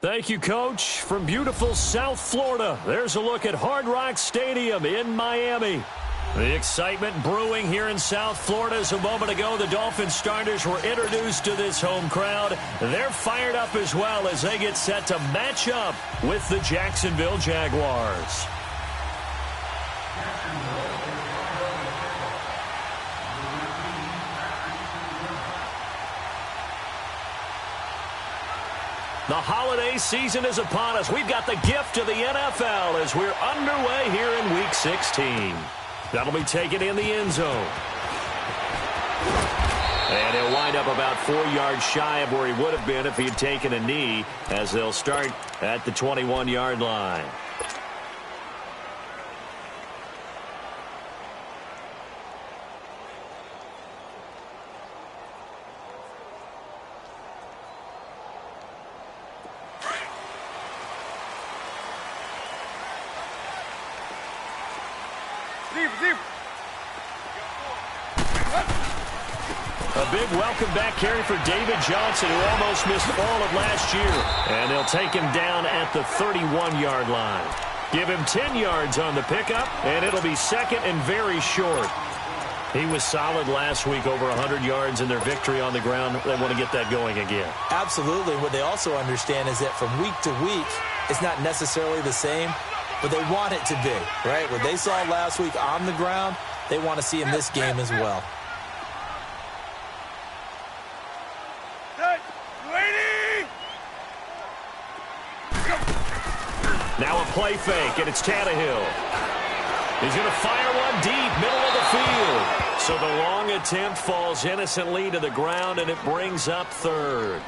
Thank you, Coach. From beautiful South Florida, there's a look at Hard Rock Stadium in Miami. The excitement brewing here in South Florida as a moment ago the Dolphins starters were introduced to this home crowd. They're fired up as well as they get set to match up with the Jacksonville Jaguars. The holiday season is upon us. We've got the gift of the NFL as we're underway here in Week 16. That'll be taken in the end zone. And he'll wind up about 4 yards shy of where he would have been if he had taken a knee, as they'll start at the 21-yard line. A big welcome back carry for David Johnson, who almost missed all of last year. And they'll take him down at the 31-yard line. Give him 10 yards on the pickup, and it'll be second and very short. He was solid last week, over 100 yards in their victory on the ground. They want to get that going again. Absolutely. What they also understand is that from week to week, it's not necessarily the same, but they want it to be, right? What they saw last week on the ground, they want to see in this game as well. Now a play fake, and it's Tannehill. He's going to fire one deep, middle of the field. So the long attempt falls innocently to the ground, and it brings up third.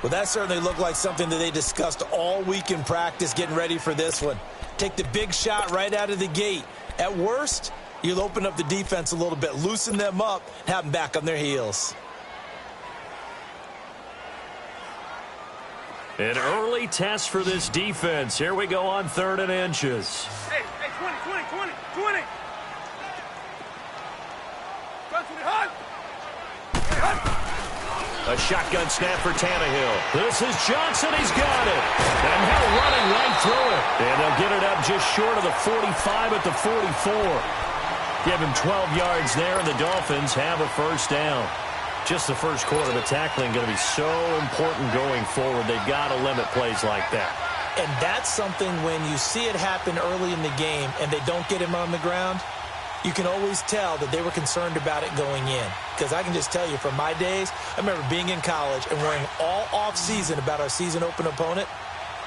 Well, that certainly looked like something that they discussed all week in practice, getting ready for this one. Take the big shot right out of the gate. At worst, you'll open up the defense a little bit, loosen them up, and have them back on their heels. An early test for this defense. Here we go on 3rd and inches. Hey, 20. A shotgun snap for Tannehill. This is Johnson. He's got it. And Hill running right through it. And they'll get it up just short of the 45 at the 44. Give him 12 yards there, and the Dolphins have a first down. Just the first quarter, the tackling going to be so important going forward. They've got to limit plays like that. And that's something when you see it happen early in the game and they don't get him on the ground, you can always tell that they were concerned about it going in. Because I can just tell you from my days, I remember being in college and worrying all off-season about our season open opponent,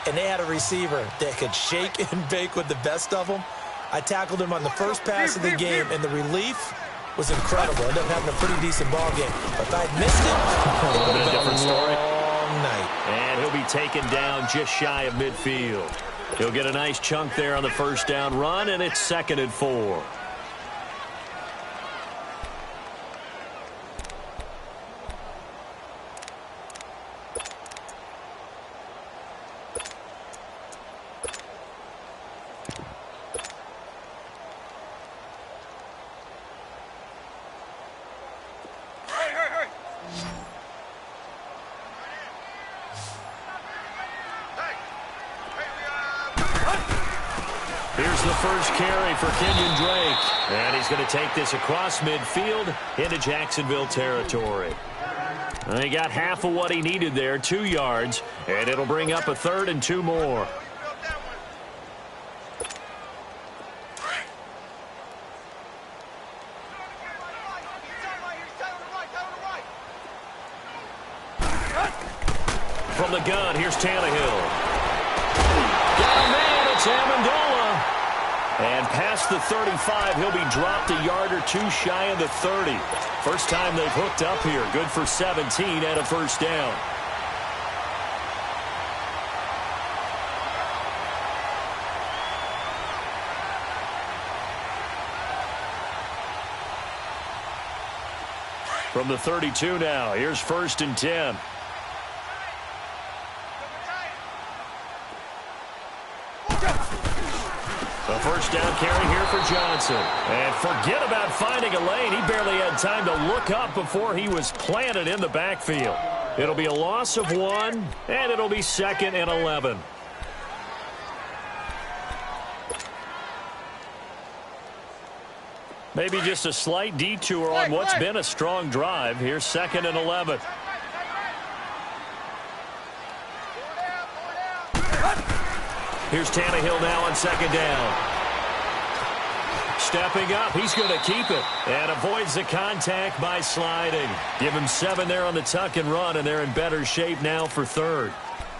and they had a receiver that could shake and bake with the best of them. I tackled him on the first pass of the game, and the relief was incredible. Ended up having a pretty decent ball game. But if I'd missed it, it would have been a different story. Long night. And he'll be taken down just shy of midfield. He'll get a nice chunk there on the first down run, and it's 2nd and 4. Here's the first carry for Kenyon Drake. And he's going to take this across midfield into Jacksonville territory. And he got half of what he needed there, 2 yards. And it'll bring up a 3rd and 2 more. From the gun, here's Tannehill. Got a man, it's Amendola. And past the 35, he'll be dropped a yard or two shy of the 30. First time they've hooked up here. Good for 17 and a first down. From the 32 now, here's 1st and 10. A first down carry here for Johnson. And forget about finding a lane. He barely had time to look up before he was planted in the backfield. It'll be a loss of 1, and it'll be 2nd and 11. Maybe just a slight detour on what's been a strong drive. Here's 2nd and 11. Here's Tannehill now on 2nd down. Stepping up, he's going to keep it and avoids the contact by sliding. Give him 7 there on the tuck and run, and they're in better shape now for 3rd.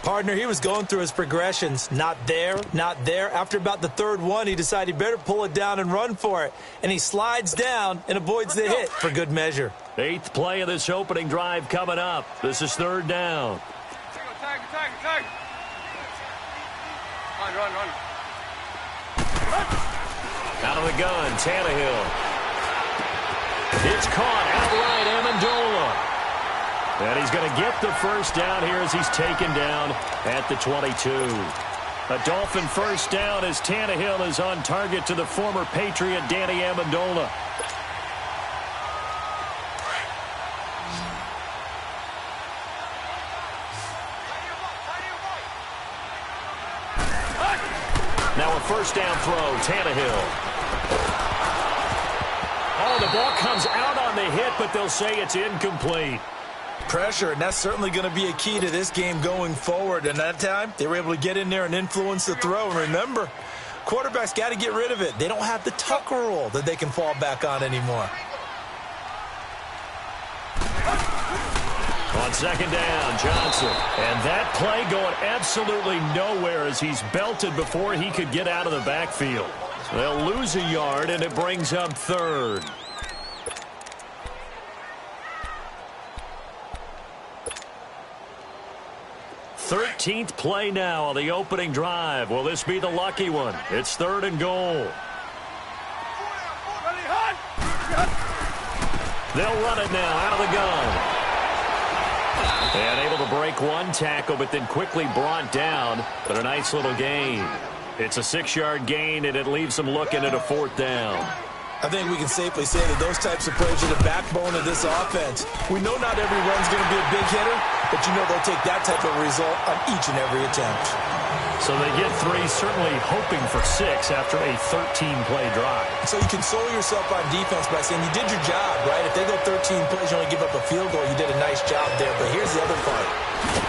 Partner, he was going through his progressions. Not there, not there. After about the 3rd one, he decided he better pull it down and run for it. And he slides down and avoids the hit for good measure. 8th play of this opening drive coming up. This is 3rd down. Tag. Run. Out of the gun, Tannehill. It's caught outright, Amendola. And he's going to get the 1st down here as he's taken down at the 22. A Dolphin 1st down as Tannehill is on target to the former Patriot Danny Amendola. Now a 1st down throw, Tannehill. Oh, the ball comes out on the hit, but they'll say it's incomplete. Pressure, and that's certainly going to be a key to this game going forward. And that time, they were able to get in there and influence the throw. And remember, quarterbacks got to get rid of it. They don't have the tuck rule that they can fall back on anymore. On 2nd down, Johnson. And that play going absolutely nowhere as he's belted before he could get out of the backfield. They'll lose a yard, and it brings up 3rd. Thirteenth play now on the opening drive. Will this be the lucky one? It's 3rd and goal. They'll run it now out of the gun. And able to break one tackle, but then quickly brought down. But a nice little gain. It's a 6-yard gain, and it leaves them looking at a 4th down. I think we can safely say that those types of plays are the backbone of this offense. We know not every run's going to be a big hitter, but you know they'll take that type of result on each and every attempt. So they get 3, certainly hoping for 6 after a 13-play drive. So you console yourself on defense by saying you did your job, right? If they go 13 plays, you only give up a field goal, you did a nice job there. But here's the other part.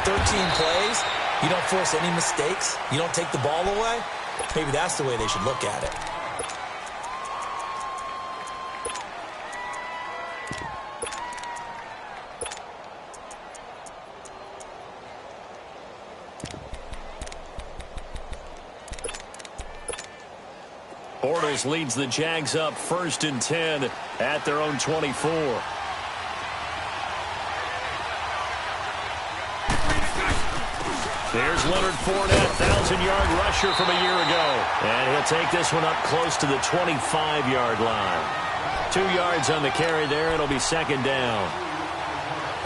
13 plays, you don't force any mistakes, you don't take the ball away. Maybe that's the way they should look at it. Bortles leads the Jags up 1st and 10 at their own 24. There's Leonard Fournette, 1,000-yard rusher from a year ago. And he'll take this one up close to the 25-yard line. 2 yards on the carry there. It'll be 2nd down.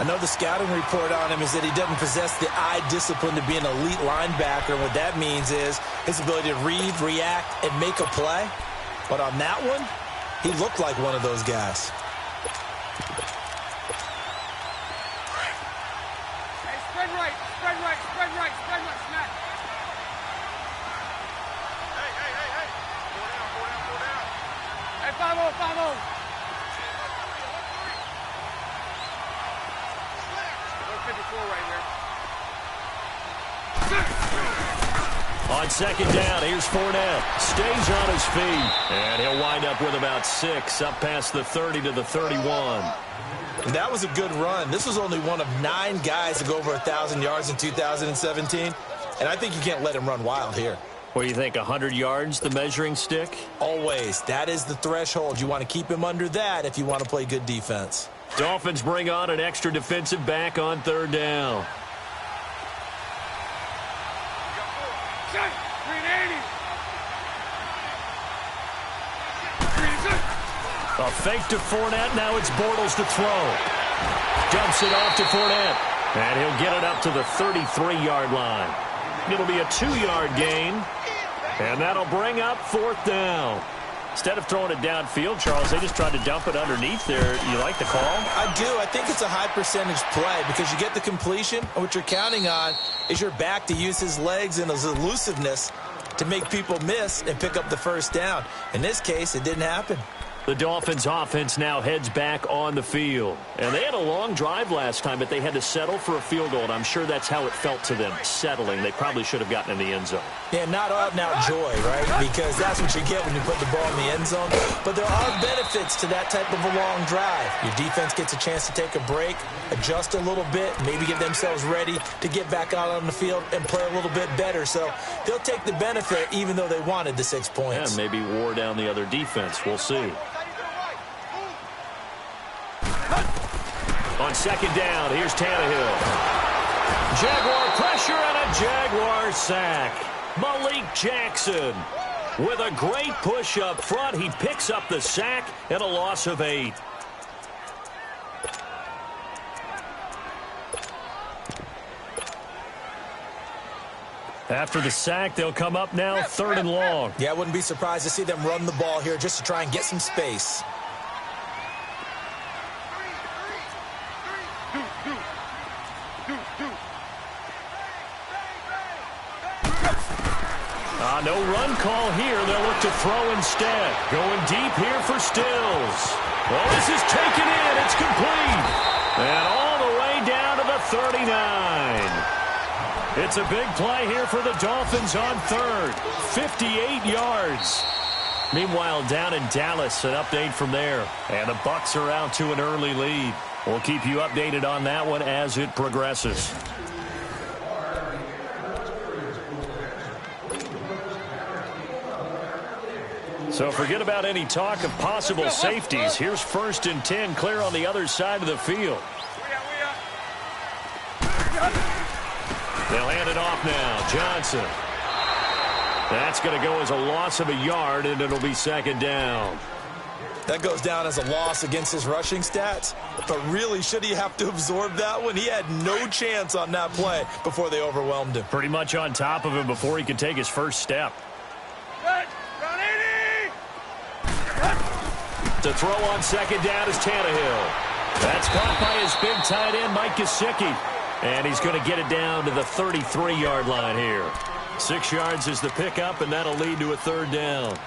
I know the scouting report on him is that he doesn't possess the eye discipline to be an elite linebacker. What that means is his ability to read, react, and make a play. But on that one, he looked like one of those guys. Hey, spread right, snap. Hey. Pull down. Hey, 5-0. 54 right here. On 2nd down, here's Fournette. Stays on his feet. And he'll wind up with about 6 up past the 30 to the 31. And that was a good run. This was only one of 9 guys to go over 1,000 yards in 2017. And I think you can't let him run wild here. What do you think, 100 yards, the measuring stick? Always. That is the threshold. You want to keep him under that if you want to play good defense. Dolphins bring on an extra defensive back on 3rd down. 380. A fake to Fournette. Now it's Bortles to throw. Dumps it off to Fournette. And he'll get it up to the 33-yard line. It'll be a 2-yard gain. And that'll bring up 4th down. Instead of throwing it downfield, Charles, they just tried to dump it underneath there. You like the call? I do. I think it's a high percentage play because you get the completion, and what you're counting on is your back to use his legs and his elusiveness to make people miss and pick up the first down. In this case, it didn't happen. The Dolphins offense now heads back on the field. And they had a long drive last time, but they had to settle for a field goal, and I'm sure that's how it felt to them, settling. They probably should have gotten in the end zone. Yeah, not out and out joy, right? Because that's what you get when you put the ball in the end zone. But there are benefits to that type of a long drive. Your defense gets a chance to take a break, adjust a little bit, maybe get themselves ready to get back out on the field and play a little bit better. So they'll take the benefit even though they wanted the 6 points. Yeah, maybe wore down the other defense. We'll see. On second down, here's Tannehill. Jaguar pressure and a Jaguar sack. Malik Jackson with a great push up front. He picks up the sack and a loss of 8. After the sack, they'll come up now 3rd and long. Yeah, I wouldn't be surprised to see them run the ball here just to try and get some space. No run call here. They'll look to throw instead. Going deep here for Stills. Well, this is taken in. It's complete. And all the way down to the 39. It's a big play here for the Dolphins on 3rd. 58 yards. Meanwhile, down in Dallas, an update from there. And the Bucs are out to an early lead. We'll keep you updated on that one as it progresses. So forget about any talk of possible safeties. Here's 1st and 10, clear on the other side of the field. They'll hand it off now. Johnson. That's going to go as a loss of a yard, and it'll be 2nd down. That goes down as a loss against his rushing stats. But really, should he have to absorb that one? He had no chance on that play before they overwhelmed him. Pretty much on top of him before he could take his first step. To throw on 2nd down is Tannehill. That's caught by his big tight end, Mike Gesicki. And he's going to get it down to the 33-yard line here. 6 yards is the pickup, and that'll lead to a 3rd down.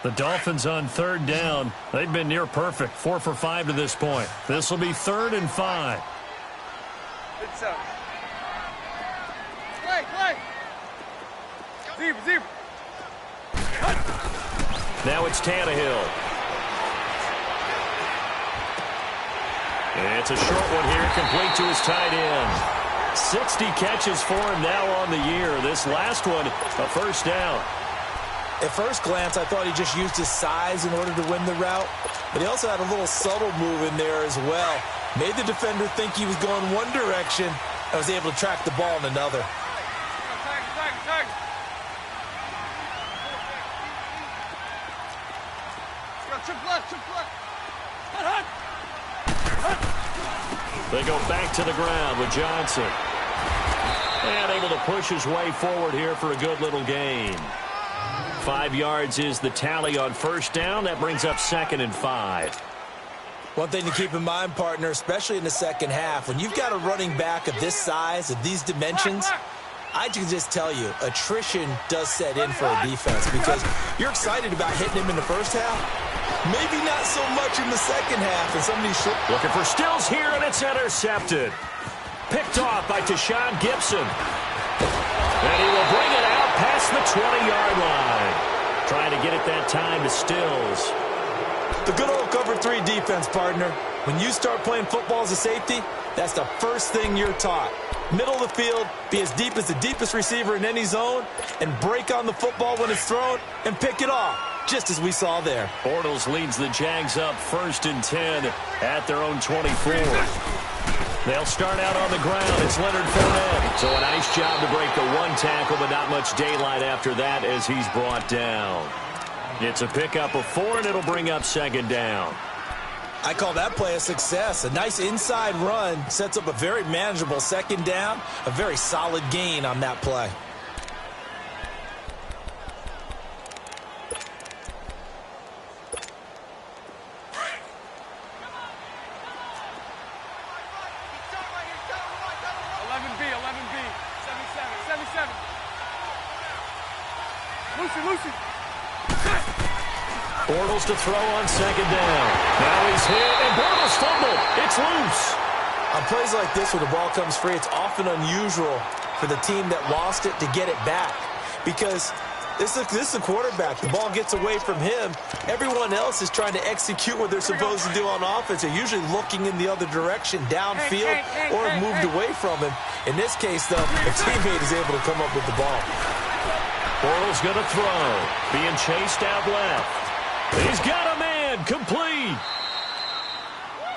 The Dolphins on 3rd down. They've been near perfect. 4 for 5 to this point. This will be 3rd and 5. Play. Zebra. Now it's Tannehill. It's a short one here, complete to his tight end. 60 catches for him now on the year. This last one, a 1st down. At first glance, I thought he just used his size in order to win the route, but he also had a little subtle move in there as well. Made the defender think he was going one direction and was able to track the ball in another. Tag. Chip left. They go back to the ground with Johnson. And able to push his way forward here for a good little gain. 5 yards is the tally on 1st down. That brings up 2nd and 5. One thing to keep in mind, partner, especially in the second half, when you've got a running back of this size, of these dimensions, I can just tell you, attrition does set in for a defense because you're excited about hitting him in the first half. Maybe not so much in the second half. And somebody's looking for Stills here, and it's intercepted. Picked off by Tashawn Gibson. And he will bring it out past the 20-yard line. Trying to get it that time to Stills. The good old cover 3 defense, partner. When you start playing football as a safety, that's the first thing you're taught. Middle of the field, be as deep as the deepest receiver in any zone, and break on the football when it's thrown and pick it off, just as we saw there. Bortles leads the Jags up 1st and 10 at their own 24. They'll start out on the ground. It's Leonard Fournette. So a nice job to break the 1 tackle, but not much daylight after that as he's brought down. It's a pickup of 4, and it'll bring up 2nd down. I call that play a success. A nice inside run sets up a very manageable second down, a very solid gain on that play. Lucy. Bortles to throw on second down. Now he's hit, and Bortles fumbled. It's loose. On plays like this, when the ball comes free, it's often unusual for the team that lost it to get it back. Because this is a quarterback. The ball gets away from him. Everyone else is trying to execute what they're supposed to do on offense. They're usually looking in the other direction, downfield, or moved away from him. In this case, though, a teammate is able to come up with the ball. Bortles going to throw. Being chased out left. He's got a man. Complete.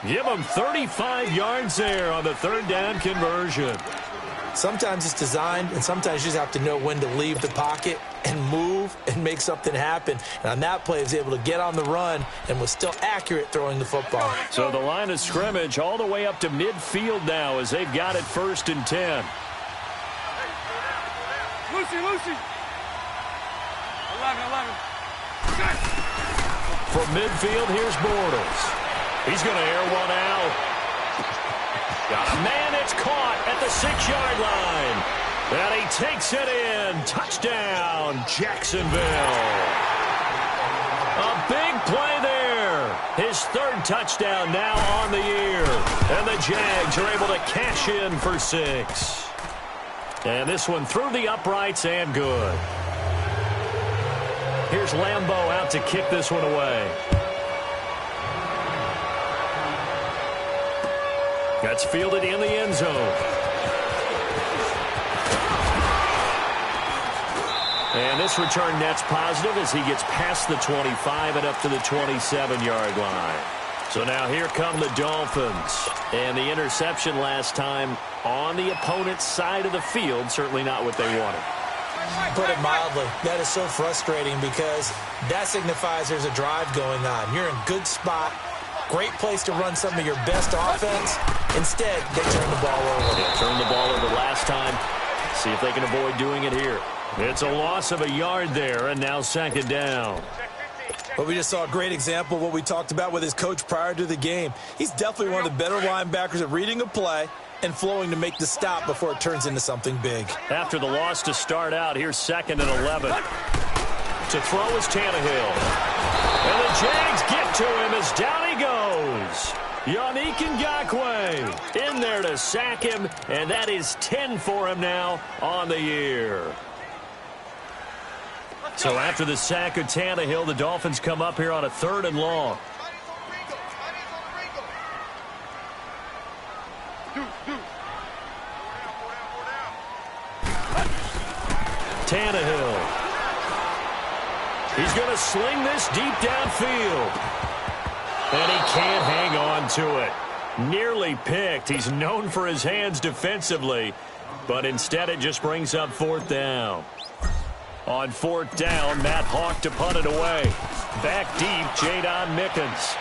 Give him 35 yards there on the third down conversion. Sometimes it's designed, and sometimes you just have to know when to leave the pocket and move and make something happen. And on that play, he was able to get on the run and was still accurate throwing the football. So the line of scrimmage all the way up to midfield now as they've got it 1st and 10. Lucy. 11. From midfield, here's Bortles. He's going to air one out. Got a man that's caught at the 6-yard line. And he takes it in. Touchdown, Jacksonville. A big play there. His 3rd touchdown now on the year. And the Jags are able to cash in for 6. And this one through the uprights and good. Here's Lambeau out to kick this one away. That's fielded in the end zone. And this return net's positive as he gets past the 25 and up to the 27-yard line. So now here come the Dolphins. And the interception last time on the opponent's side of the field, certainly not what they wanted. Put it mildly, that is so frustrating because that signifies there's a drive going on. You're in a good spot, great place to run some of your best offense. Instead, they turn the ball over. Yeah, turned the ball over last time. See if they can avoid doing it here. It's a loss of a yard there, and now 2nd down. But we just saw a great example of what we talked about with his coach prior to the game. He's definitely one of the better linebackers at reading a play and flowing to make the stop before it turns into something big. After the loss to start out, here's 2nd and 11. To throw is Tannehill. And the Jags get to him as down he goes. Yannick Ngakoue in there to sack him, and that is 10 for him now on the year. So after the sack of Tannehill, the Dolphins come up here on a 3rd and long. Tannehill. He's going to sling this deep downfield. And he can't hang on to it. Nearly picked. He's known for his hands defensively. But instead it just brings up 4th down. On 4th down, Matt Hawk to punt it away. Back deep, Jadon Mickens.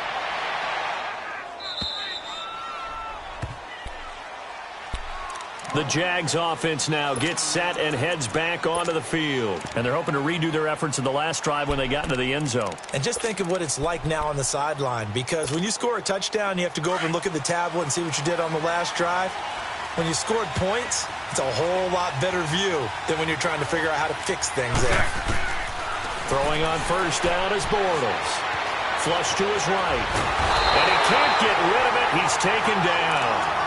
The Jags offense now gets set and heads back onto the field. And they're hoping to redo their efforts in the last drive when they got into the end zone. And just think of what it's like now on the sideline, because when you score a touchdown, you have to go over and look at the tablet and see what you did on the last drive. When you scored points, it's a whole lot better view than when you're trying to figure out how to fix things there. Throwing on 1st down is Bortles. Flush to his right. And he can't get rid of it. He's taken down.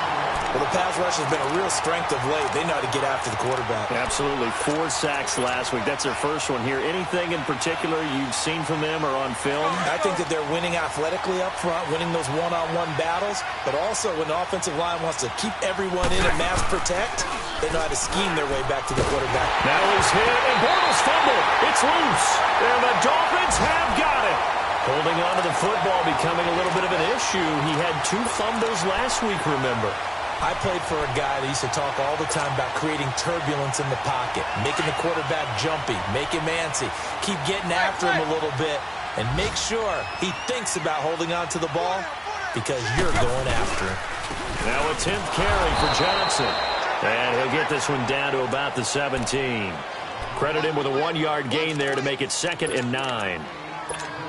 Well, the pass rush has been a real strength of late. They know how to get after the quarterback. Absolutely. 4 sacks last week. That's their first one here. Anything in particular you've seen from them or on film? I think that they're winning athletically up front, winning those one-on-one battles, but also when the offensive line wants to keep everyone in and mass protect, they know how to scheme their way back to the quarterback. Now he's hit, and Bortles fumbled. It's loose, and the Dolphins have got it. Holding on to the football becoming a little bit of an issue. He had 2 fumbles last week, remember. I played for a guy that used to talk all the time about creating turbulence in the pocket, making the quarterback jumpy, make him antsy, keep getting after him a little bit, and make sure he thinks about holding on to the ball. because you're going after him. Now a 10th carry for Johnson. And he'll get this one down to about the 17. Credit him with a 1-yard gain there to make it 2nd and 9.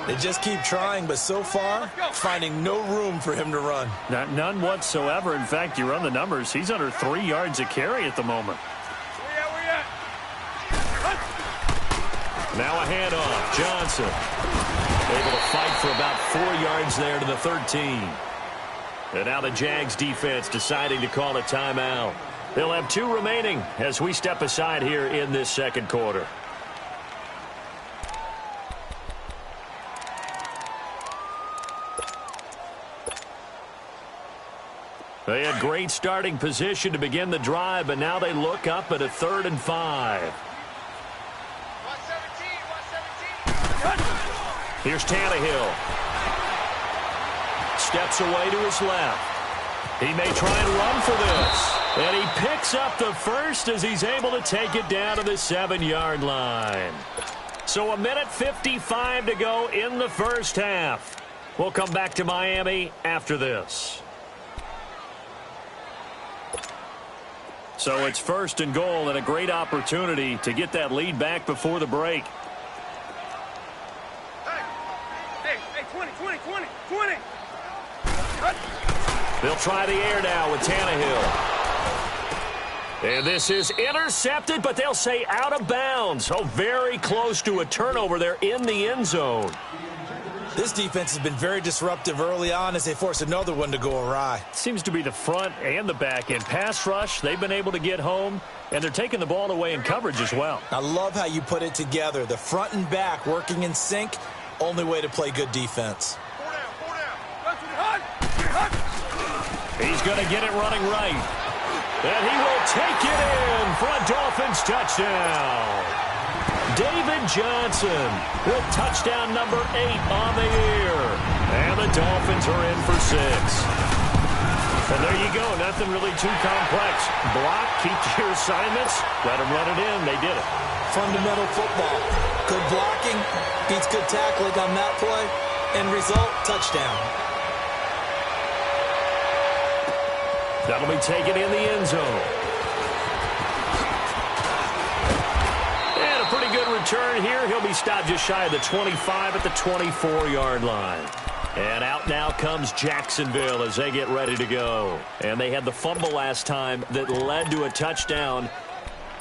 They just keep trying, but so far, finding no room for him to run. None whatsoever. In fact, you run the numbers. He's under 3 yards a carry at the moment. Now a handoff. Johnson able to fight for about 4 yards there to the 13. And now the Jags defense deciding to call a timeout. They'll have 2 remaining as we step aside here in this second quarter. They had great starting position to begin the drive, but now they look up at a 3rd and 5. Here's Tannehill. Steps away to his left. He may try and run for this. And he picks up the first as he's able to take it down to the 7-yard line. So 1:55 to go in the first half. We'll come back to Miami after this. So it's 1st and goal and a great opportunity to get that lead back before the break. Hey, 20. They'll try the air now with Tannehill. And this is intercepted, but they'll say out of bounds. Oh, very close to a turnover there in the end zone. This defense has been very disruptive early on as they force another one to go awry. Seems to be the front and the back end. Pass rush, they've been able to get home, and they're taking the ball away in coverage as well. I love how you put it together. The front and back working in sync, only way to play good defense. He's going to get it running right. And he will take it in for a Dolphins touchdown. David Johnson with touchdown number 8 on the year. And the Dolphins are in for 6. And there you go. Nothing really too complex. Block, keep to your assignments, let them run it in. They did it. Fundamental football. Good blocking beats good tackling on that play. End result, touchdown. That'll be taken in the end zone. And a pretty good return here. He'll be stopped just shy of the 25 at the 24-yard line. And out now comes Jacksonville as they get ready to go. And they had the fumble last time that led to a touchdown.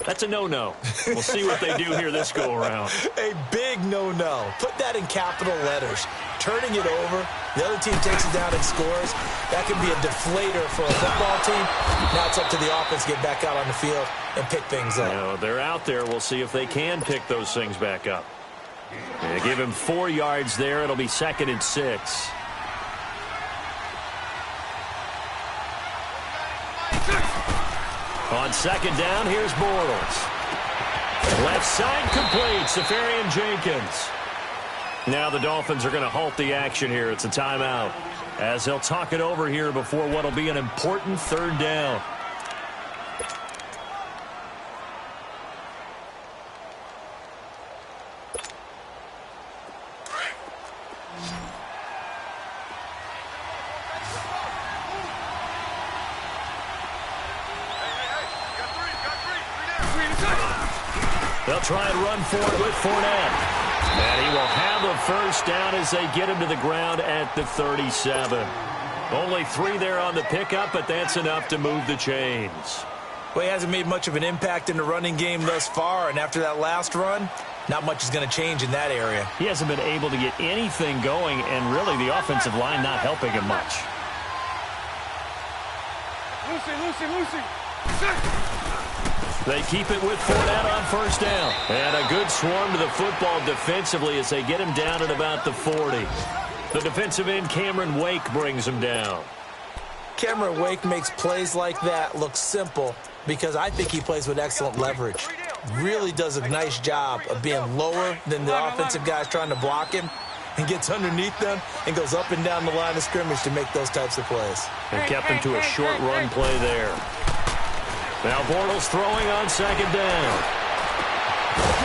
That's a no-no. We'll see what they do here this go-around. A big no-no. Put that in capital letters. Turning it over, the other team takes it down and scores. That can be a deflator for a football team. Now it's up to the offense to get back out on the field and pick things up. No, they're out there. We'll see if they can pick those things back up. They give him 4 yards there. It'll be 2nd and 6. On 2nd down, here's Bortles. Left side complete, Safarian Jenkins. Now the Dolphins are going to halt the action here. It's a timeout as they'll talk it over here before what will be an important 3rd down. They'll try and run for it with Fournette. And he will have a first down as they get him to the ground at the 37. Only 3 there on the pickup, but that's enough to move the chains. Well, he hasn't made much of an impact in the running game thus far, and after that last run, not much is going to change in that area. He hasn't been able to get anything going, and really the offensive line not helping him much. Lucy. They keep it with Fournette on first down. And a good swarm to the football defensively as they get him down at about the 40. The defensive end, Cameron Wake, brings him down. Cameron Wake makes plays like that look simple because I think he plays with excellent leverage. Really does a nice job of being lower than the offensive guys trying to block him and gets underneath them and goes up and down the line of scrimmage to make those types of plays. They kept him to a short run play there. Now Bortles throwing on 2nd down.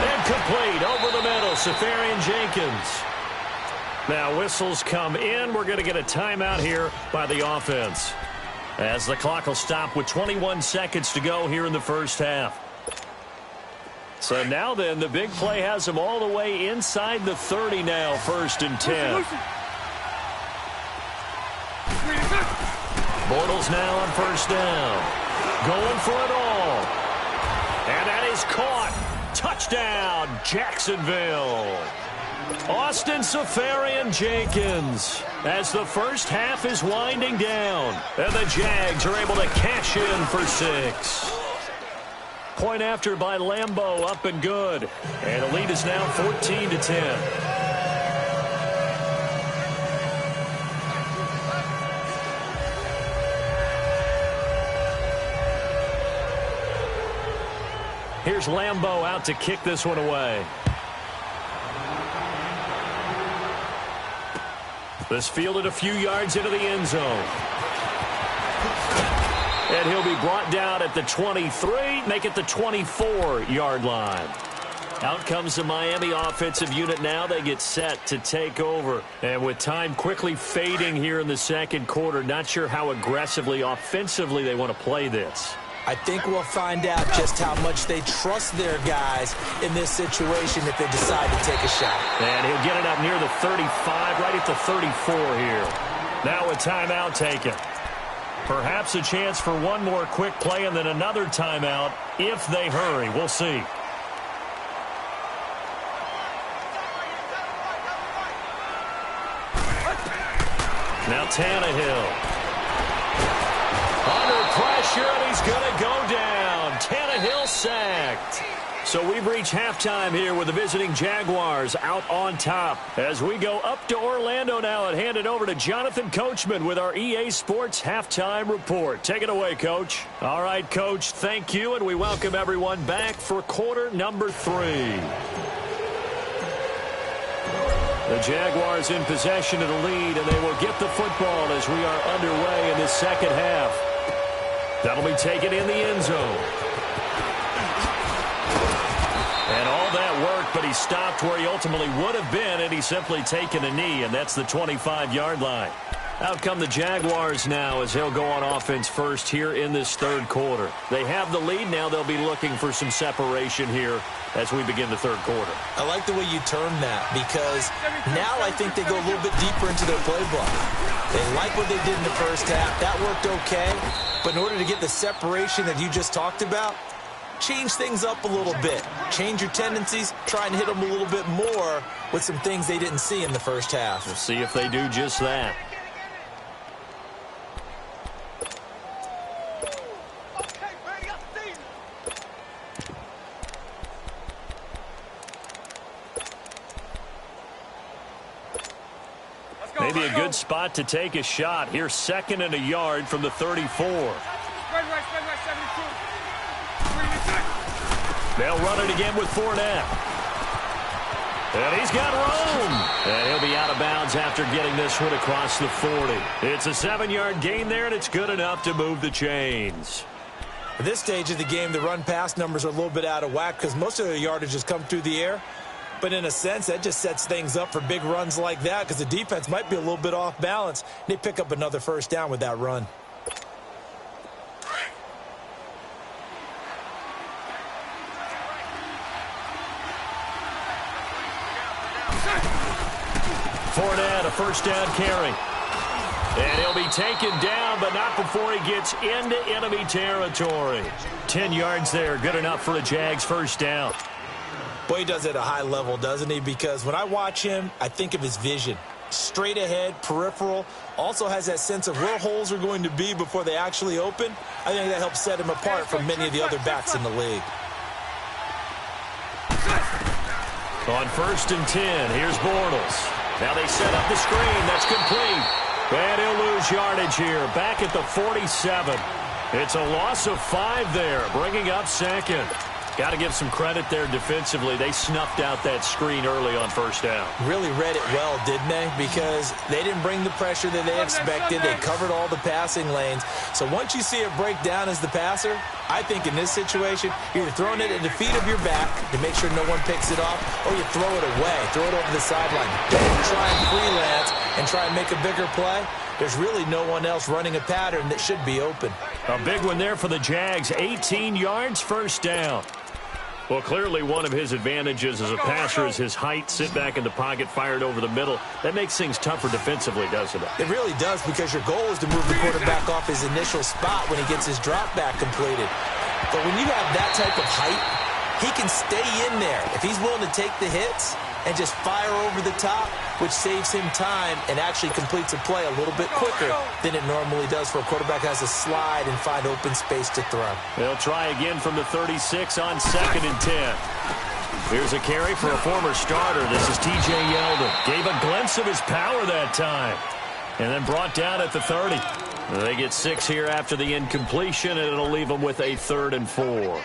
And complete over the middle, Safarian Jenkins. Now whistles come in. We're going to get a timeout here by the offense, as the clock will stop with 21 seconds to go here in the first half. So now then, the big play has them all the way inside the 30 now, 1st and 10. Bortles now on 1st down. Going for it all. And that is caught. Touchdown, Jacksonville. Austin Seferian-Jenkins as the first half is winding down. And the Jags are able to cash in for 6. Point after by Lambeau, up and good. And the lead is now 14-10. Here's Lambeau out to kick this one away. This fielded a few yards into the end zone. And he'll be brought down at the 23, make it the 24-yard line. Out comes the Miami offensive unit now. They get set to take over. And with time quickly fading here in the second quarter, not sure how aggressively, offensively they want to play this. I think we'll find out just how much they trust their guys in this situation if they decide to take a shot. And he'll get it up near the 35, right at the 34 here. Now a timeout taken. Perhaps a chance for one more quick play and then another timeout if they hurry. We'll see. Now Tannehill. Under pressure, and he's going to go down. Tannehill sacked. So we've reached halftime here with the visiting Jaguars out on top. As we go up to Orlando now and hand it over to Jonathan Coachman with our EA Sports Halftime Report. Take it away, Coach. All right, Coach, thank you, and we welcome everyone back for quarter number 3. The Jaguars in possession of the lead, and they will get the football as we are underway in this second half. That'll be taken in the end zone. And all that work, but he stopped where he ultimately would have been, and he's simply taken a knee, and that's the 25-yard line. Out come the Jaguars now as they'll go on offense first here in this third quarter. They have the lead. Now they'll be looking for some separation here as we begin the third quarter. I like the way you termed that, because now I think they go a little bit deeper into their playbook. They like what they did in the first half. That worked okay. But in order to get the separation that you just talked about, change things up a little bit. Change your tendencies. Try and hit them a little bit more with some things they didn't see in the first half. We'll see if they do just that. Maybe a good spot to take a shot. Here's 2nd and a yard from the 34. They'll run it again with Fournette. And he's got room. And he'll be out of bounds after getting this one across the 40. It's a 7-yard gain there, and it's good enough to move the chains. At this stage of the game, the run-pass numbers are a little bit out of whack because most of their yardage has come through the air. But in a sense, that just sets things up for big runs like that because the defense might be a little bit off balance. They pick up another first down with that run. Fournette, a first down carry. And he'll be taken down, but not before he gets into enemy territory. 10 yards there, good enough for a Jags first down. Boy, he does it at a high level, doesn't he? Because when I watch him, I think of his vision. Straight ahead, peripheral. Also has that sense of where holes are going to be before they actually open. I think that helps set him apart from many of the other backs in the league. On 1st and 10, here's Bortles. Now they set up the screen. That's complete. And he'll lose yardage here. Back at the 47. It's a loss of 5 there, bringing up 2nd. Got to give some credit there defensively. They snuffed out that screen early on first down. Really read it well, didn't they? Because they didn't bring the pressure that they expected. They covered all the passing lanes. So once you see it break down as the passer, I think in this situation, you're either throwing it at the feet of your back to make sure no one picks it off, or you throw it away, throw it over the sideline. Don't try and freelance and try and make a bigger play. There's really no one else running a pattern that should be open. A big one there for the Jags. 18 yards, first down. Well, clearly one of his advantages as a passer is his height. Sit back in the pocket, fired over the middle. That makes things tougher defensively, doesn't it? It really does, because your goal is to move the quarterback off his initial spot when he gets his drop back completed. But when you have that type of height, he can stay in there. If he's willing to take the hits and just fire over the top, which saves him time and actually completes a play a little bit quicker than it normally does for a quarterback who has to slide and find open space to throw. They'll try again from the 36 on 2nd and 10. Here's a carry for a former starter. This is TJ Yeldon. Gave a glimpse of his power that time. And then brought down at the 30. They get 6 here after the incompletion, and it'll leave them with a 3rd and 4.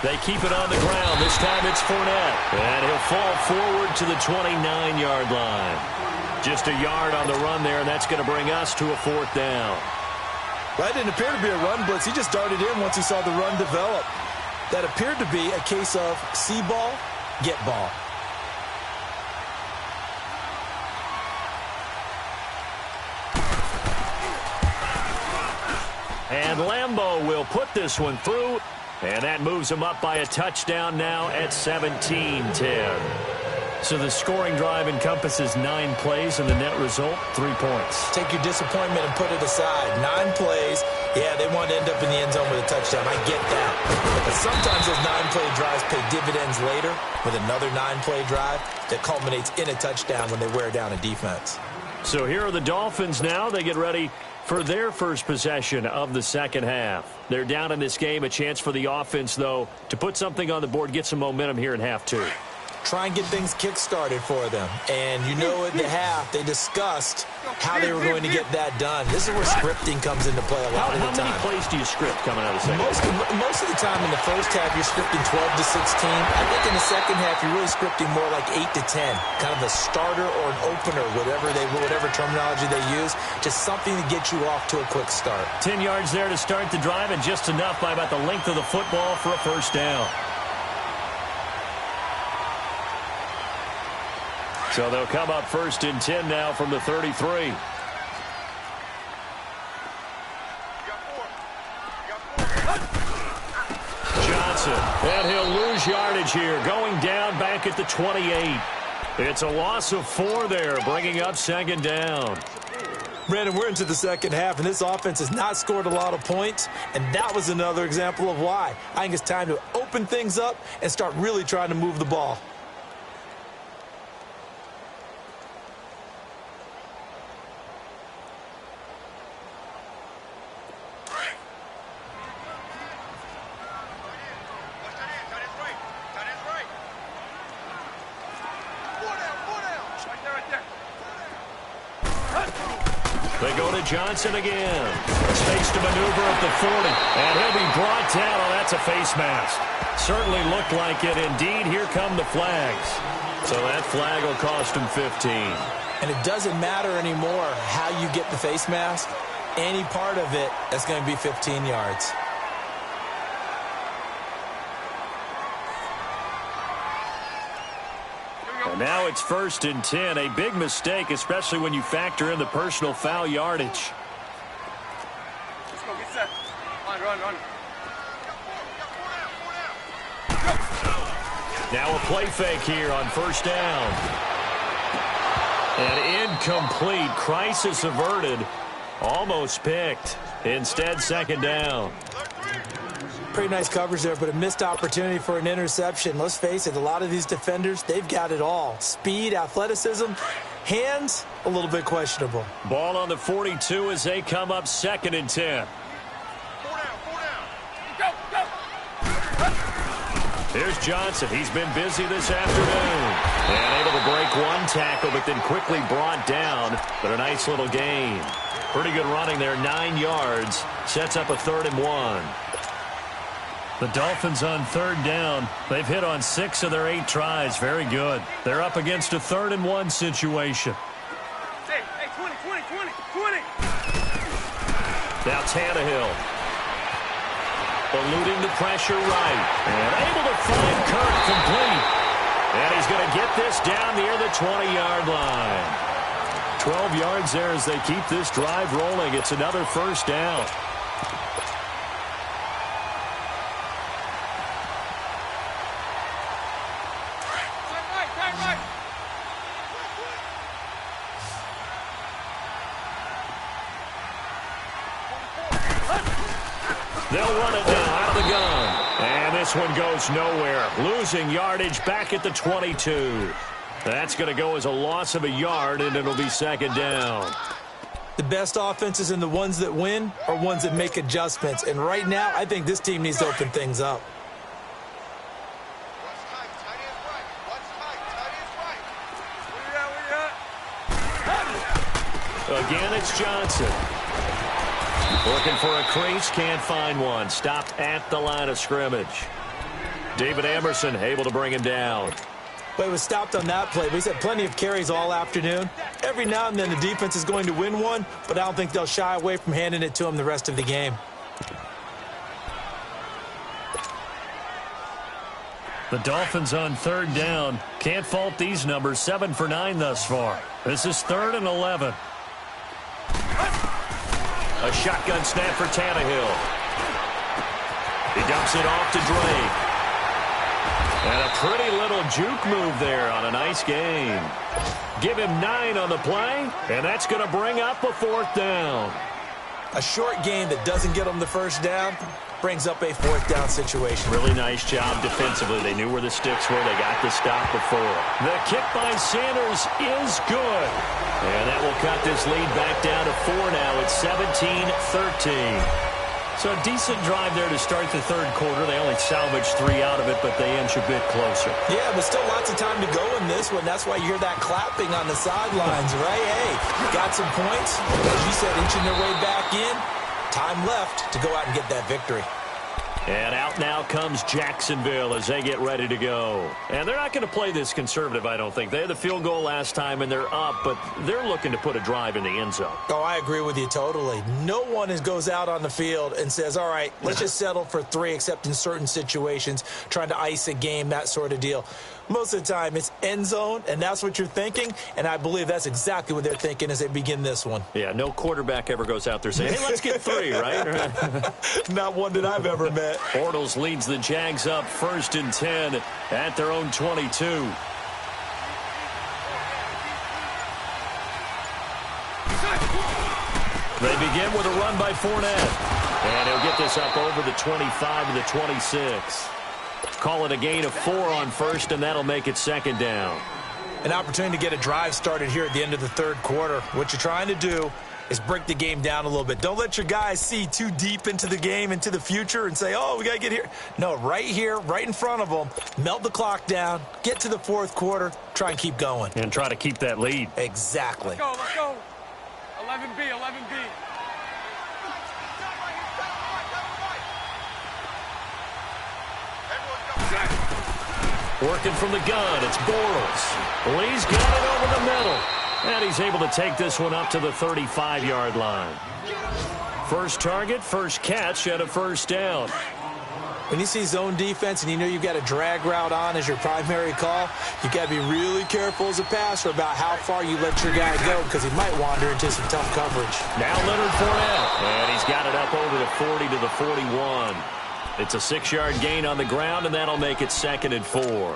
They keep it on the ground. This time it's Fournette. And he'll fall forward to the 29-yard line. Just a yard on the run there, and that's going to bring us to a 4th down. Well, that didn't appear to be a run blitz. He just darted in once he saw the run develop. That appeared to be a case of see ball, get ball. And Lambeau will put this one through. And that moves him up by a touchdown now at 17-10. So the scoring drive encompasses 9 plays, and the net result, 3 points. Take your disappointment and put it aside. 9 plays. Yeah, they want to end up in the end zone with a touchdown. I get that. But sometimes those 9-play drives pay dividends later with another 9-play drive that culminates in a touchdown when they wear down a defense. So here are the Dolphins now. They get ready for their first possession of the second half. They're down in this game. A chance for the offense, though, to put something on the board, get some momentum here in half 2. Try and get things kick-started for them. And you know at the half, they discussed how they were going to get that done. This is where scripting comes into play a lot of the time. How many plays do you script coming out of the second half? Most of the time in the first half, you're scripting 12 to 16. I think in the second half, you're really scripting more like 8 to 10. Kind of a starter or an opener, whatever terminology they use. Just something to get you off to a quick start. 10 yards there to start the drive, and just enough by about the length of the football for a first down. So they'll come up 1st and 10 now from the 33. Johnson, and he'll lose yardage here, going down back at the 28. It's a loss of 4 there, bringing up 2nd down. Brandon, we're into the second half, and this offense has not scored a lot of points, and that was another example of why. I think it's time to open things up and start really trying to move the ball. They go to Johnson again. Space to maneuver at the 40. And he'll be brought down. Oh, that's a face mask. Certainly looked like it. Indeed, here come the flags. So that flag will cost him 15. And it doesn't matter anymore how you get the face mask. Any part of it, that's going to be 15 yards. And now it's 1st and 10. A big mistake, especially when you factor in the personal foul yardage. Let's go, get set. Run. Now a play fake here on 1st down. And incomplete. Crisis averted. Almost picked. Instead, 2nd down. Pretty nice coverage there, but a missed opportunity for an interception. Let's face it, a lot of these defenders, they've got it all. Speed, athleticism, hands, a little bit questionable. Ball on the 42 as they come up 2nd and 10. Go. Here's Johnson. He's been busy this afternoon. And able to break one tackle, but then quickly brought down. But a nice little gain. Pretty good running there, 9 yards. Sets up a 3rd and 1. The Dolphins on 3rd down. They've hit on 6 of their 8 tries. Very good. They're up against a 3rd and 1 situation. Hey, 20. Now Tannehill. Eluding the pressure right. And able to find Kirk complete. And he's going to get this down near the 20-yard line. 12 yards there as they keep this drive rolling. It's another 1st down. Right. They'll run it now out of the gun. And this one goes nowhere. Losing yardage back at the 22. That's going to go as a loss of a yard, and it'll be 2nd down. The best offenses and the ones that win are ones that make adjustments. And right now, I think this team needs to open things up. Again, it's Johnson. Looking for a crease, can't find one. Stopped at the line of scrimmage. David Emerson able to bring him down. But he was stopped on that play. But he's had plenty of carries all afternoon. Every now and then the defense is going to win one, but I don't think they'll shy away from handing it to him the rest of the game. The Dolphins on 3rd down. Can't fault these numbers. 7 for 9 thus far. This is 3rd and 11. A shotgun snap for Tannehill. He dumps it off to Drake. And a pretty little juke move there on a nice gain. Give him 9 on the play, and that's going to bring up a 4th down. A short game that doesn't get them the 1st down brings up a 4th down situation. Really nice job defensively. They knew where the sticks were. They got the stop before. The kick by Sanders is good. And that will cut this lead back down to 4 now. It's 17-13. So a decent drive there to start the 3rd quarter. They only salvaged 3 out of it, but they inch a bit closer. Yeah, but still lots of time to go in this one. That's why you hear that clapping on the sidelines, right? Hey, got some points. As you said, inching their way back in. Time left to go out and get that victory. And out now comes Jacksonville as they get ready to go. And they're not going to play this conservative, I don't think. They had the field goal last time, and they're up, but they're looking to put a drive in the end zone. Oh, I agree with you totally. No one goes out on the field and says, all right, let's just settle for 3, except in certain situations, trying to ice a game, that sort of deal. Most of the time, it's end zone, and that's what you're thinking, and I believe that's exactly what they're thinking as they begin this one. Yeah, no quarterback ever goes out there saying, hey, let's get 3, right? Not one that I've ever met. Bortles leads the Jags up 1st and 10 at their own 22. They begin with a run by Fournette. And he'll get this up over the 25 to the 26. Call it a gain of 4 on 1st, and that'll make it 2nd down. An opportunity to get a drive started here at the end of the 3rd quarter. What you're trying to do is break the game down a little bit. Don't let your guys see too deep into the game, into the future, and say, oh, we got to get here. No, right here, right in front of them, melt the clock down, get to the 4th quarter, try and keep going. And try to keep that lead. Exactly. Let's go. 11B. Working from the gun, it's Bortles. Lee's got it over the middle. And he's able to take this one up to the 35-yard line. First target, first catch, and a 1st down. When you see zone defense and you know you've got a drag route on as your primary call, you've got to be really careful as a passer about how far you let your guy go because he might wander into some tough coverage. Now Leonard Fournette. And he's got it up over the 40 to the 41. It's a 6-yard gain on the ground, and that'll make it 2nd and 4.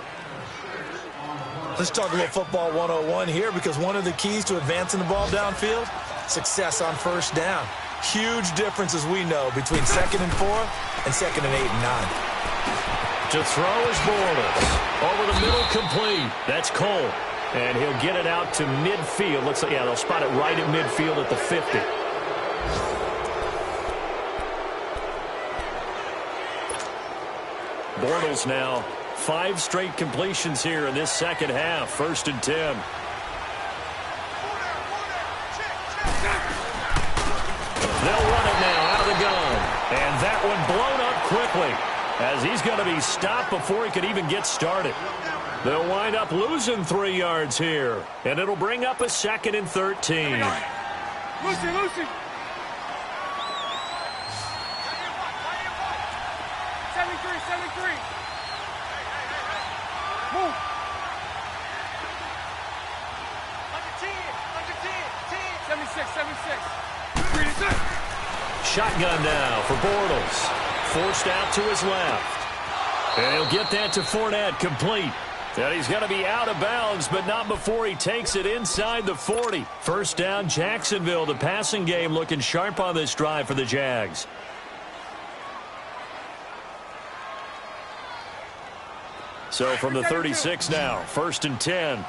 Let's talk a little football 101 here because one of the keys to advancing the ball downfield, success on 1st down. Huge difference, as we know, between 2nd and 4 and 2nd and 8 and 9. To throw is Bortles. Over the middle, complete. That's Cole. And he'll get it out to midfield. Looks like, yeah, they'll spot it right at midfield at the 50. Bortles now 5 straight completions here in this second half. 1st and 10. They'll run it now out of the gun. And that one blown up quickly as he's going to be stopped before he could even get started. They'll wind up losing 3 yards here. And it'll bring up a 2nd and 13. Lucy. 73. Move. 76. Shotgun now for Bortles. Forced out to his left. And he'll get that to Fournette, complete. And he's going to be out of bounds, but not before he takes it inside the 40. 1st down, Jacksonville. The passing game looking sharp on this drive for the Jags. So from the 36 now, 1st and 10.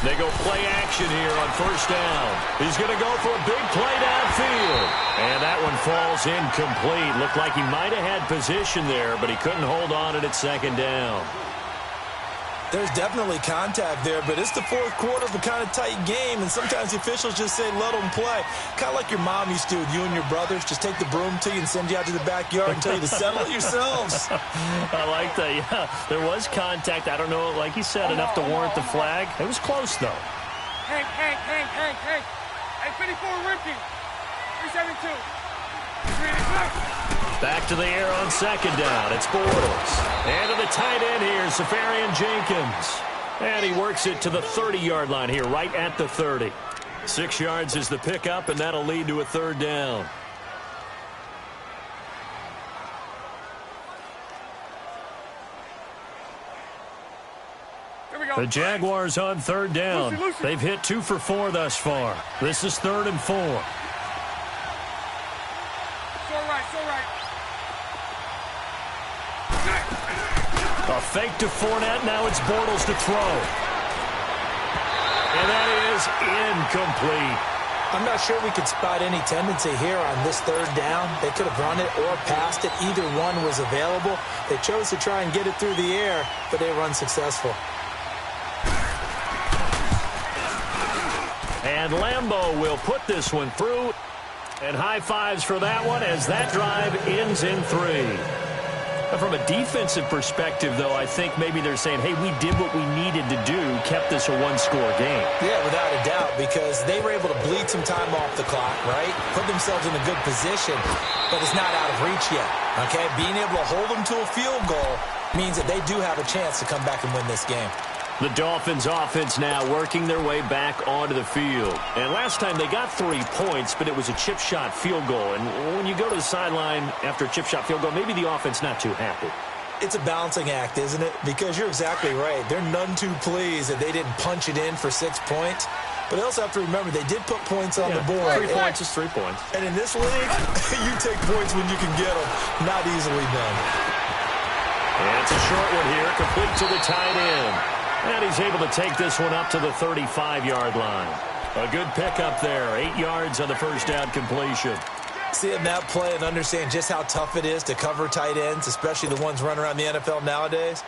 They go play action here on 1st down. He's going to go for a big play downfield. And that one falls incomplete. Looked like he might have had position there, but he couldn't hold on it at 2nd down. There's definitely contact there, but it's the 4th quarter of a kind of tight game, and sometimes the officials just say, let them play. Kind of like your mom used to do with you and your brothers. Just take the broom to you and send you out to the backyard and tell you to settle it yourselves. I like that, yeah. There was contact. I don't know, like you said, enough to warrant the flag. It was close, though. Hank. Hey, 54 Rimke. 372. Back to the air on 2nd down. It's Bortles. And to the tight end here, Safarian Jenkins. And he works it to the 30-yard line here, right at the 30. 6 yards is the pickup, and that'll lead to a 3rd down. Here we go. The Jaguars on 3rd down. Lucy. They've hit 2 for 4 thus far. This is 3rd and 4. So right. A fake to Fournette. Now it's Bortles to throw. And that is incomplete. I'm not sure we could spot any tendency here on this 3rd down. They could have run it or passed it. Either one was available. They chose to try and get it through the air, but they were unsuccessful. And Lambeau will put this one through. And high fives for that one as that drive ends in 3. From a defensive perspective, though, I think maybe they're saying, hey, we did what we needed to do, kept this a 1-score game. Yeah, without a doubt, because they were able to bleed some time off the clock, right? Put themselves in a good position, but it's not out of reach yet, okay? Being able to hold them to a field goal means that they do have a chance to come back and win this game. The Dolphins offense now working their way back onto the field. And last time they got 3 points, but it was a chip shot field goal. And when you go to the sideline after a chip shot field goal, maybe the offense not too happy. It's a balancing act, isn't it? Because you're exactly right. They're none too pleased that they didn't punch it in for 6 points. But they also have to remember they did put points on the board. 3 points is 3 points. And in this league, you take points when you can get them. Not easily done. And it's a short one here, complete to the tight end. And he's able to take this one up to the 35-yard line. A good pickup there. 8 yards on the 1st down completion. Seeing that play and understand just how tough it is to cover tight ends, especially the ones running around the NFL nowadays,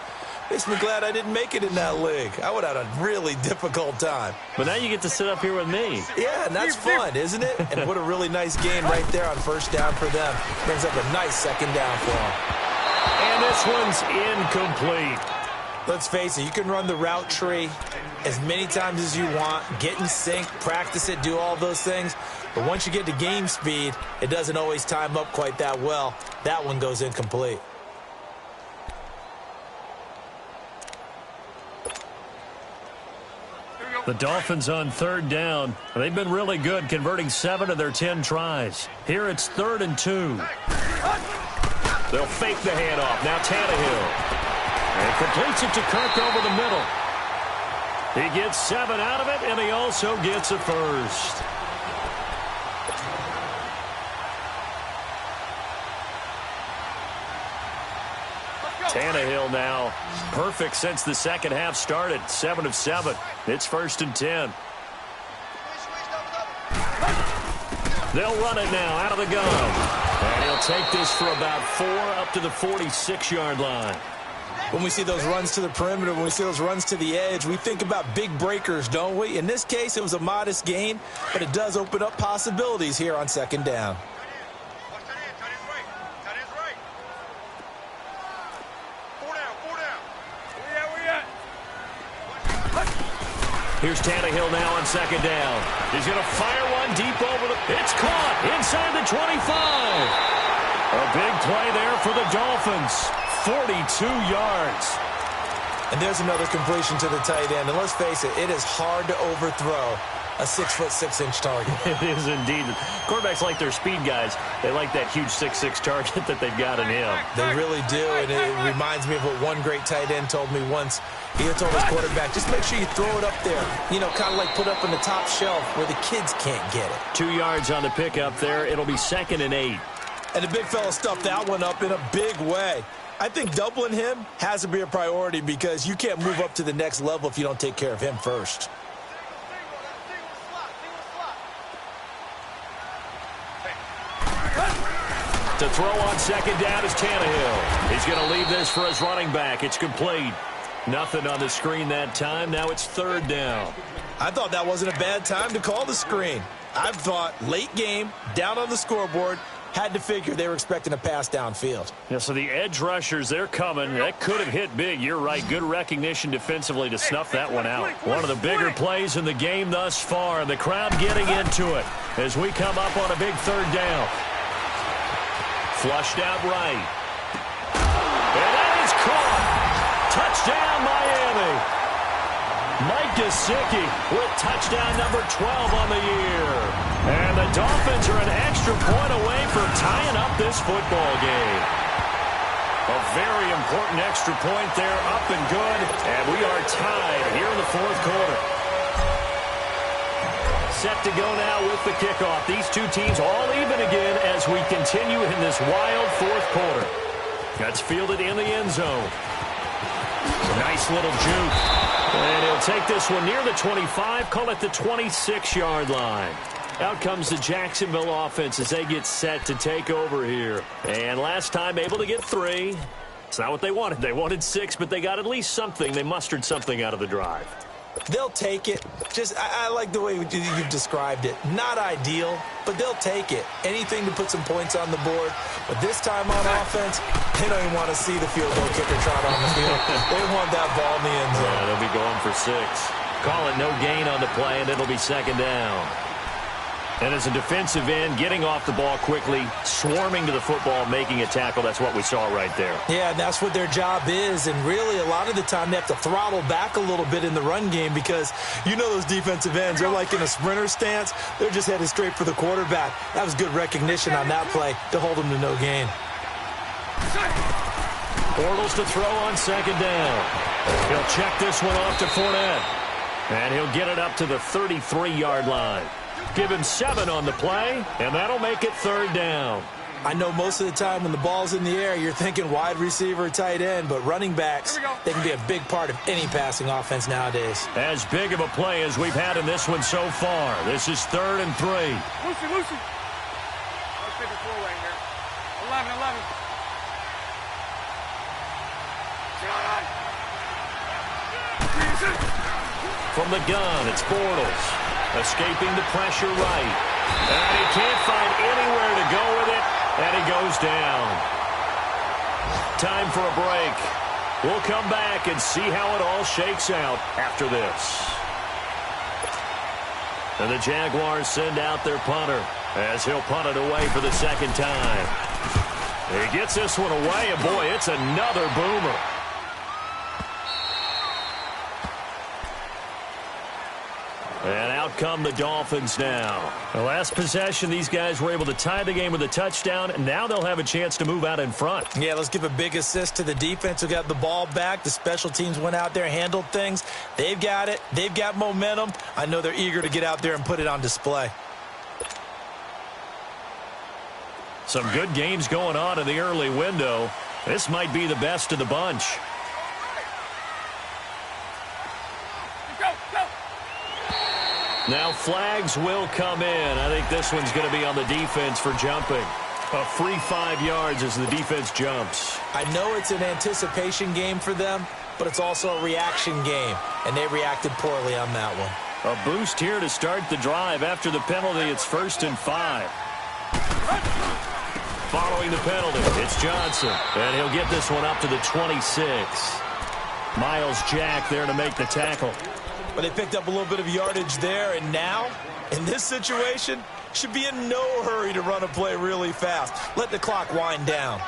makes me glad I didn't make it in that league. I would have had a really difficult time. But now you get to sit up here with me. Yeah, and that's fun, isn't it? And what a really nice game right there on 1st down for them. Brings up a nice 2nd down for them. And this one's incomplete. Let's face it, you can run the route tree as many times as you want, get in sync, practice it, do all those things. But once you get to game speed, it doesn't always time up quite that well. That one goes incomplete. The Dolphins on 3rd down. They've been really good, converting 7 of their 10 tries. Here it's 3rd and 2. They'll fake the handoff. Now Tannehill. And completes it to Kirk over the middle. He gets 7 out of it, and he also gets a first. Tannehill now perfect since the second half started. 7 of 7. It's 1st and 10. They'll run it now out of the gun. And he'll they'll take this for about 4 up to the 46-yard line. When we see those runs to the perimeter, when we see those runs to the edge, we think about big breakers, don't we? In this case, it was a modest gain, but it does open up possibilities here on second down. Here's Tannehill now on second down. He's going to fire one deep over the... It's caught inside the 25. A big play there for the Dolphins. 42 yards. And there's another completion to the tight end. And let's face it, it is hard to overthrow a 6'6" target. It is indeed. Quarterbacks like their speed guys. They like that huge 6'6" target that they've got in him. They really do, and it reminds me of what one great tight end told me once. He had told his quarterback, just make sure you throw it up there, you know, kind of like put up on the top shelf where the kids can't get it. 2 yards on the pickup there. It'll be 2nd and 8. And the big fella stuffed that one up in a big way. I think doubling him has to be a priority because you can't move up to the next level if you don't take care of him first. To throw on second down is Tannehill. He's going to leave this for his running back. It's complete. Nothing on the screen that time. Now it's 3rd down. I thought that wasn't a bad time to call the screen. I thought late game, down on the scoreboard, had to figure they were expecting a pass downfield. Yeah, so the edge rushers, they're coming. That could have hit big. You're right. Good recognition defensively to snuff that one out. One of the bigger plays in the game thus far. And the crowd getting into it as we come up on a big 3rd down. Flushed out right. And that is caught. Touchdown, Miami. Mike Gesicki with touchdown number 12 on the year. And the Dolphins are an extra point away from tying up this football game. A very important extra point there, up and good. And we are tied here in the 4th quarter. Set to go now with the kickoff. These two teams all even again as we continue in this wild 4th quarter. That's fielded in the end zone. Nice little juke. And he'll take this one near the 25, call it the 26-yard line. Out comes the Jacksonville offense as they get set to take over here. And last time able to get 3. It's not what they wanted. They wanted 6, but they got at least something. They mustered something out of the drive. They'll take it. I like the way you've described it. Not ideal, but they'll take it. Anything to put some points on the board. But this time on offense, they don't even want to see the field goal kicker trot on the field. They want that ball in the end zone. Yeah, they'll be going for 6. Call it no gain on the play, and it'll be 2nd down. And as a defensive end, getting off the ball quickly, swarming to the football, making a tackle, that's what we saw right there. Yeah, that's what their job is. And really, a lot of the time, they have to throttle back a little bit in the run game because you know those defensive ends, they're like in a sprinter stance. They're just headed straight for the quarterback. That was good recognition on that play to hold them to no gain. Bortles to throw on 2nd down. He'll check this one off to Fournette. And he'll get it up to the 33-yard line. Give him 7 on the play, and that'll make it 3rd down. I know most of the time when the ball's in the air, you're thinking wide receiver, tight end, but running backs, they can be a big part of any passing offense nowadays. As big of a play as we've had in this one so far. This is 3rd and 3. Lucy. Let's take a 4 right here. 11. From the gun, it's Bortles. Escaping the pressure right. And he can't find anywhere to go with it, and he goes down. Time for a break. We'll come back and see how it all shakes out after this. And the Jaguars send out their punter as he'll punt it away for the 2nd time. He gets this one away, and boy, it's another boomer. And out come the Dolphins now. The last possession, these guys were able to tie the game with a touchdown, and now they'll have a chance to move out in front. Yeah, let's give a big assist to the defense who got the ball back. The special teams went out there, handled things. They've got it. They've got momentum. I know they're eager to get out there and put it on display. Some good games going on in the early window. This might be the best of the bunch. Now flags will come in. I think this one's going to be on the defense for jumping. A free 5 yards as the defense jumps. I know it's an anticipation game for them, but it's also a reaction game, and they reacted poorly on that one. A boost here to start the drive. After the penalty, it's 1st and 5. Following the penalty, it's Johnson, and he'll get this one up to the 26. Miles Jack there to make the tackle. But they picked up a little bit of yardage there, and now, in this situation, should be in no hurry to run a play really fast. Let the clock wind down.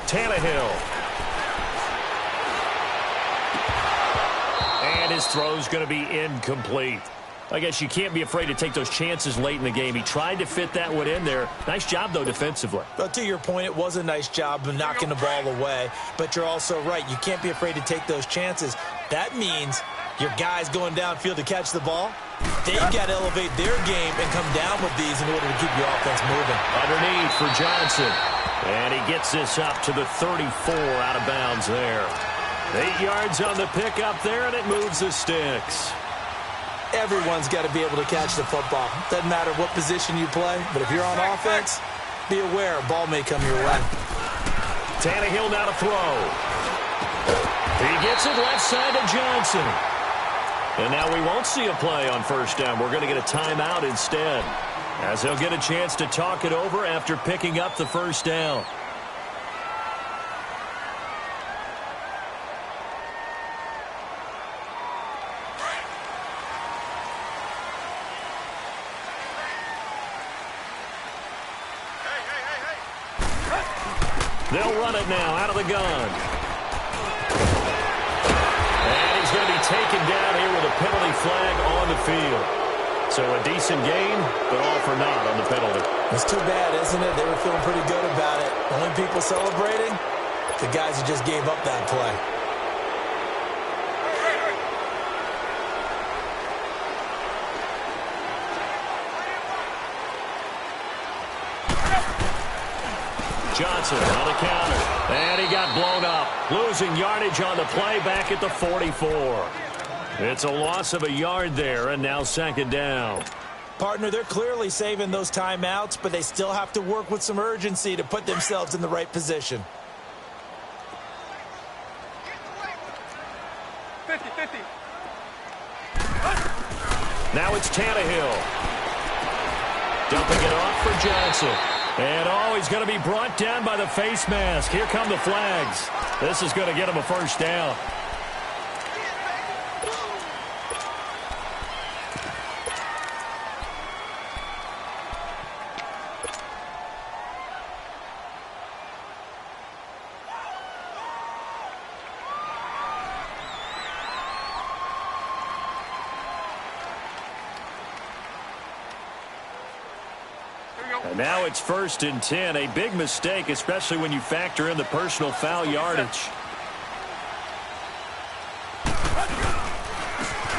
Tannehill. And his throw's going to be incomplete. I guess you can't be afraid to take those chances late in the game. He tried to fit that one in there. Nice job, though, defensively. Well, to your point, it was a nice job of knocking the ball away. But you're also right. You can't be afraid to take those chances. That means your guys going downfield to catch the ball, they've got to elevate their game and come down with these in order to keep your offense moving. Underneath for Johnson. And he gets this up to the 34 out of bounds there. 8 yards on the pickup there, and it moves the sticks. Everyone's got to be able to catch the football. Doesn't matter what position you play, but if you're on offense, be aware a ball may come your way. Tannehill now to throw. He gets it left side to Johnson. And now we won't see a play on 1st down. We're going to get a timeout instead, as they'll get a chance to talk it over after picking up the 1st down. They'll run it now out of the gun. And he's going to be taken down here with a penalty flag on the field. So a decent gain, but all for naught on the penalty. It's too bad, isn't it? They were feeling pretty good about it. Only people celebrating, the guys who just gave up that play. Johnson on the counter. And he got blown up. Losing yardage on the play back at the 44. It's a loss of a yard there, and now 2nd down. Partner, they're clearly saving those timeouts, but they still have to work with some urgency to put themselves in the right position. 50-50. Now it's Tannehill. Dumping it off for Johnson. And, he's going to be brought down by the face mask. Here come the flags. This is going to get him a 1st down. And now it's 1st and 10. A big mistake, especially when you factor in the personal foul yardage.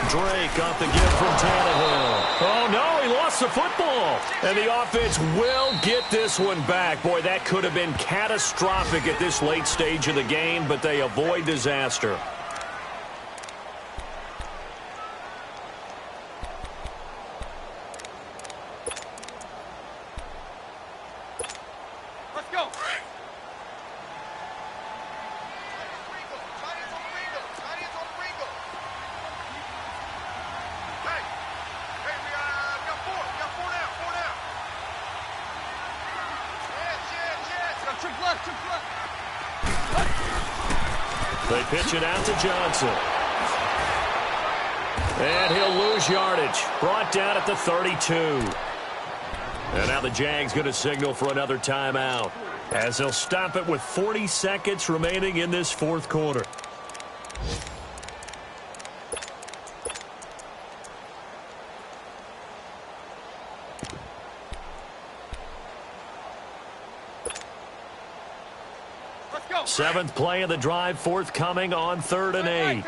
Drake off the give from Tannehill. Oh, no, he lost the football. And the offense will get this one back. Boy, that could have been catastrophic at this late stage of the game, but they avoid disaster. They pitch it out to Johnson. And he'll lose yardage. Brought down at the 32. And now the Jags going to signal for another timeout, as they'll stop it with 40 seconds remaining in this 4th quarter. Seventh play of the drive forthcoming on 3rd and 8.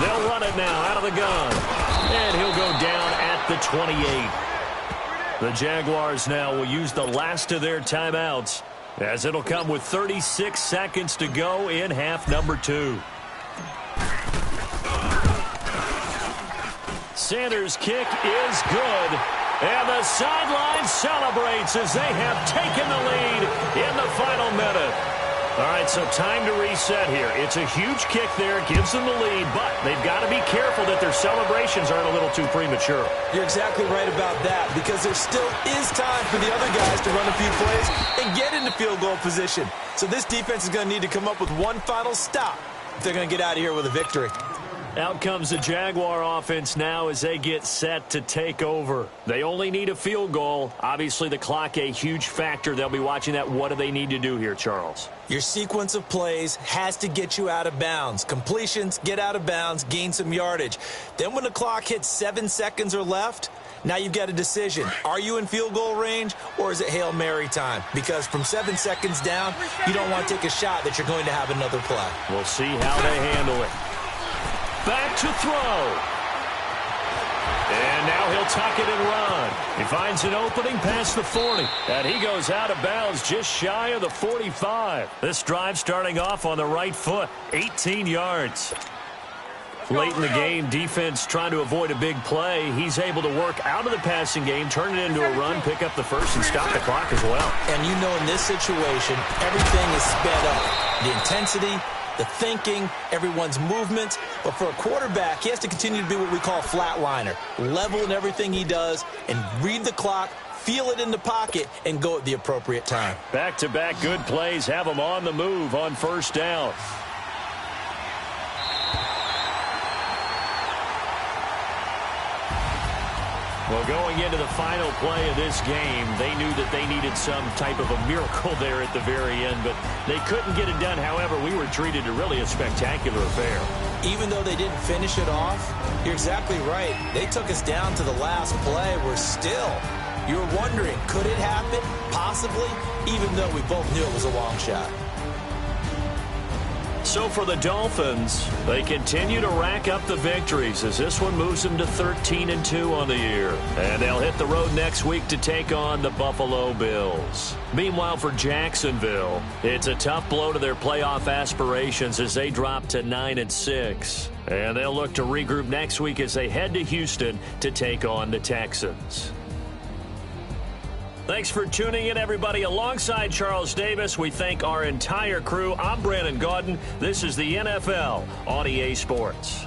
They'll run it now out of the gun. And he'll go down at the 28. The Jaguars now will use the last of their timeouts, as it'll come with 36 seconds to go in half number 2. Sanders' kick is good. And the sideline celebrates as they have taken the lead in the final minute. All right, so time to reset here. It's a huge kick there, gives them the lead, but they've got to be careful that their celebrations aren't a little too premature. You're exactly right about that, because there still is time for the other guys to run a few plays and get into field goal position. So this defense is going to need to come up with one final stop if they're going to get out of here with a victory. Out comes the Jaguar offense now as they get set to take over. They only need a field goal. Obviously, the clock a huge factor. They'll be watching that. What do they need to do here, Charles? Your sequence of plays has to get you out of bounds. Completions, get out of bounds, gain some yardage. Then when the clock hits 7 seconds or left, now you've got a decision. Are you in field goal range, or is it Hail Mary time? Because from 7 seconds down, you don't want to take a shot that you're going to have another play. We'll see how they handle it. Back to throw. And now he'll tuck it and run. He finds an opening past the 40. And he goes out of bounds just shy of the 45. This drive starting off on the right foot. 18 yards. Late in the game, defense trying to avoid a big play. He's able to work out of the passing game, turn it into a run, pick up the first, and stop the clock as well. And you know in this situation, everything is sped up. The intensity, the thinking, everyone's movement. But for a quarterback, he has to continue to be what we call a flatliner. Level in everything he does and read the clock, feel it in the pocket, and go at the appropriate time. Back-to-back good plays have him on the move on first down. Well, going into the final play of this game, they knew that they needed some type of a miracle there at the very end, but they couldn't get it done. However, we were treated to really a spectacular affair. Even though they didn't finish it off, you're exactly right. They took us down to the last play. You're wondering, could it happen? Possibly, even though we both knew it was a long shot. So for the Dolphins, they continue to rack up the victories as this one moves them to 13-2 on the year. And they'll hit the road next week to take on the Buffalo Bills. Meanwhile, for Jacksonville, it's a tough blow to their playoff aspirations as they drop to 9-6. And they'll look to regroup next week as they head to Houston to take on the Texans. Thanks for tuning in, everybody. Alongside Charles Davis, we thank our entire crew. I'm Brandon Gaudin. This is the NFL on EA Sports.